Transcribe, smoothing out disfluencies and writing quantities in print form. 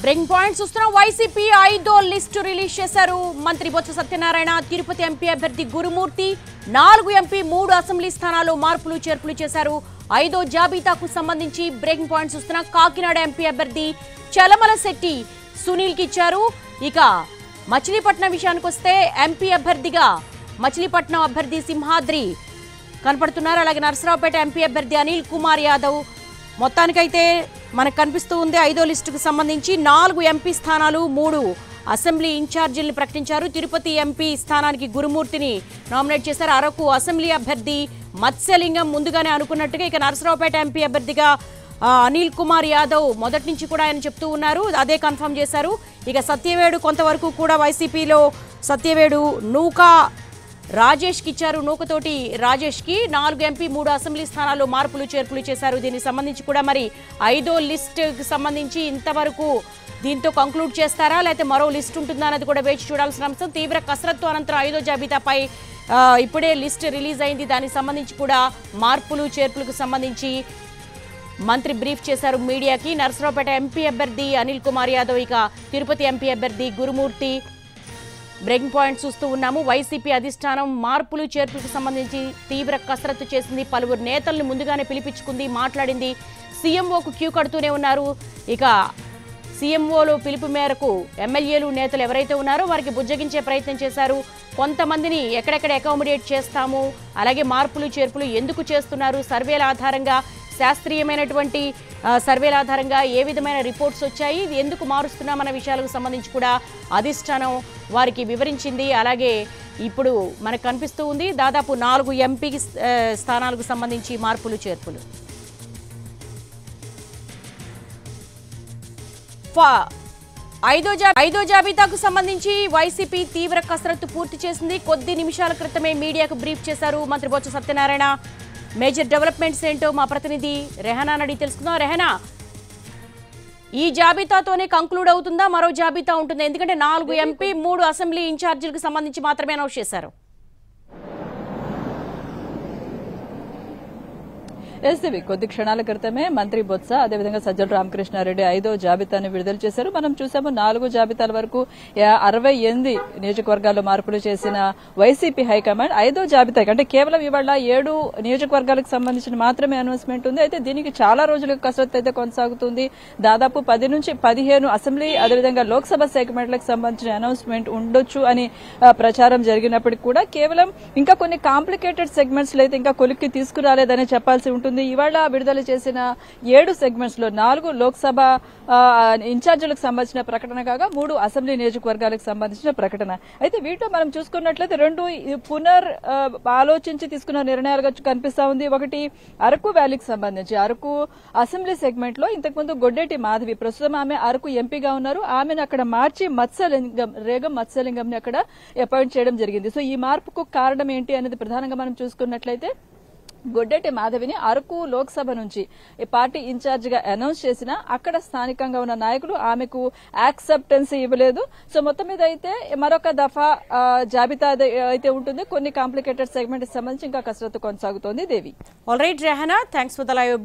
Breaking points చూస్తున్న YCP 5వ list release చేశారు. మంత్రి బొత్స సత్యనారాయణ, తిరుపతి ఎంపీ అభ్యర్థి గురుమూర్తి, 4 ఎంపీ 3 అసెంబ్లీ స్థానాల్లో మార్పులు చేర్పులు చేశారు. 5వ జాబితాకు సంబంధించి బ్రేకింగ్ పాయింట్స్ చూస్తున్న కాకినాడ ఎంపీ అభ్యర్థి చలమల శెట్టి సునీల్ కి ఇచ్చారు. ఇక మచిలీపట్నం విషయానికి వస్తే ఎంపీ అభ్యర్థిగా మచిలీపట్నం అభ్యర్థి సింహాద్రి కనపడుతున్నారు. అలాగే నర్సరావుపేట ఎంపీ అభ్యర్థి అనిల్ కుమార్ యాదవ్. మొత్తానికైతే మనకు కనిపిస్తూ ఉంది 5వ లిస్టుకు సంబంధించి 4 ఎంపీ స్థానాలు 3 అసెంబ్లీ ఇన్ఛార్జీలను ప్రకటించారు. తిరుపతి ఎంపీ స్థానానికి గురుమూర్తిని నామినేట్ చేశారు. అరకు అసెంబ్లీ అభ్యర్థి మత్స్యలింగం ముందుగానే అనుకున్నట్టుగా. ఇక నర్సరావుపేట ఎంపీ అభ్యర్థిగా అనిల్ కుమార్ యాదవ్ మొదటి నుంచి కూడా ఆయన చెప్తూ ఉన్నారు, అదే కన్ఫర్మ్ చేశారు. ఇక సత్యవేడు కొంతవరకు కూడా వైసీపీలో సత్యవేడు నూకా రాజేష్కి ఇచ్చారు. నూకతోటి రాజేష్కి 4 ఎంపీ 3 అసెంబ్లీ స్థానాల్లో మార్పులు చేర్పులు చేశారు. దీనికి సంబంధించి కూడా మరి 5వ లిస్టుకి సంబంధించి ఇంతవరకు దీంతో కంక్లూడ్ చేస్తారా, లేకపోతే మరో లిస్ట్ ఉంటుందా అనేది కూడా వేచి చూడాల్సిన అంశం. తీవ్ర కసరత్తు అనంతరం 5వ జాబితాపై ఇప్పుడే లిస్ట్ రిలీజ్ అయింది. దానికి సంబంధించి కూడా మార్పులు చేర్పులకు సంబంధించి మంత్రి బ్రీఫ్ చేశారు మీడియాకి. నర్సరావుపేట ఎంపీ అభ్యర్థి అనిల్ కుమార్ యాదవ్, ఇక తిరుపతి ఎంపీ అభ్యర్థి గురుమూర్తి. బ్రేకింగ్ పాయింట్ చూస్తూ ఉన్నాము. వైసీపీ అధిష్టానం మార్పులు చేర్పులకు సంబంధించి తీవ్ర కసరత్తు చేసింది. పలువురు నేతలను ముందుగానే పిలిపించుకుంది, మాట్లాడింది. సీఎంఓకు క్యూ కడుతూనే ఉన్నారు. ఇక సీఎంఓలో పిలుపు మేరకు ఎమ్మెల్యేలు నేతలు ఎవరైతే ఉన్నారో వారికి బుజ్జగించే ప్రయత్నం చేశారు. కొంతమందిని ఎక్కడెక్కడ అకామిడేట్ చేస్తాము, అలాగే మార్పులు చేర్పులు ఎందుకు చేస్తున్నారు, సర్వేల ఆధారంగా శాస్త్రీయమైనటువంటి సర్వేల ఆధారంగా ఏ విధమైన రిపోర్ట్స్ వచ్చాయి, ఇది ఎందుకు మారుస్తున్నామన్న విషయాలకు సంబంధించి కూడా అధిష్టానం వారికి వివరించింది. అలాగే ఇప్పుడు మనకు కనిపిస్తూ ఉంది దాదాపు 4 ఎంపీ స్థానాలకు సంబంధించి మార్పులు చేర్పులు. 5వ జాబితాకు సంబంధించి వైసీపీ తీవ్ర కసరత్తు పూర్తి చేసింది. కొద్ది నిమిషాల క్రితమే మీడియాకు బ్రీఫ్ చేశారు మంత్రి బొత్స సత్యనారాయణ. మేజర్ డెవలప్మెంట్స్ ఏంటో మా ప్రతినిధి రెహనా అడిగి తెలుసుకుందాం. రెహనా, ఈ జాబితాతోనే కంక్లూడ్ అవుతుందా, మరో జాబితా ఉంటుందా? ఎందుకంటే 4 ఎంపీ 3 అసెంబ్లీ ఇన్ఛార్జీలకు సంబంధించి మాత్రమే అనౌన్స్ చేశారు. ఎస్వి కొద్ది క్షణాల క్రితమే మంత్రి బొత్స అదేవిధంగా సజ్జల రామకృష్ణారెడ్డి 5వ జాబితాను విడుదల చేశారు. మనం చూసాము 4 జాబితాల వరకు 68 నియోజకవర్గాల్లో మార్పులు చేసిన వైసీపీ హైకమాండ్ 5వ జాబితా అంటే కేవలం ఇవాళ 7 నియోజకవర్గాలకు సంబంధించిన మాత్రమే అనౌన్స్మెంట్ ఉంది. అయితే దీనికి చాలా రోజులకు కసరత్తు అయితే కొనసాగుతుంది. దాదాపు 10 నుంచి 15 అసెంబ్లీ అదేవిధంగా లోక్సభ సెగ్మెంట్లకు సంబంధించిన అనౌన్స్మెంట్ ఉండొచ్చు అని ప్రచారం జరిగినప్పటికీ కూడా కేవలం ఇంకా కొన్ని కాంప్లికేటెడ్ సెగ్మెంట్స్ లో అయితే ఇంకా కొలిక్కి తీసుకురాలేదని చెప్పాల్సి ఉంటుంది. ఇవాళ విడుదల చేసిన 7 సెగ్మెంట్స్ లో 4 లోక్సభ ఇన్ఛార్జీలకు సంబంధించిన ప్రకటన కాగా 3 అసెంబ్లీ నియోజకవర్గాలకు సంబంధించిన ప్రకటన. అయితే వీటిలో మనం చూసుకున్నట్లయితే 2 ఆలోచించి తీసుకున్న నిర్ణయాలుగా కనిపిస్తా ఉంది. ఒకటి అరకు వ్యాలీకి సంబంధించి అరకు అసెంబ్లీ సెగ్మెంట్ లో ఇంతకుముందు గొడ్డేటి మాధవి, ప్రస్తుతం ఆమె అరకు ఎంపీగా ఉన్నారు, ఆమెను అక్కడ మార్చి రేగం మత్స్యలింగం ని అక్కడ అపాయింట్ చేయడం జరిగింది. సో ఈ మార్పుకు కారణం ఏంటి అనేది ప్రధానంగా మనం చూసుకున్నట్లయితే గొడ్డెటి మాధవిని అరకు లోక్సభ నుంచి పార్టీ ఇన్ఛార్జ్ గా అనౌన్స్ చేసినా అక్కడ స్థానికంగా ఉన్న నాయకులు ఆమెకు యాక్సెప్టెన్స్ ఇవ్వలేదు. సో మొత్తం మీద అయితే మరొక దఫా జాబితా అయితే ఉంటుంది. కొన్ని కాంప్లికేటెడ్ సెగ్మెంట్ సంబంధించి ఇంకా కసరత్తు కొనసాగుతోంది. Devi. All right Rehana, thanks for the live.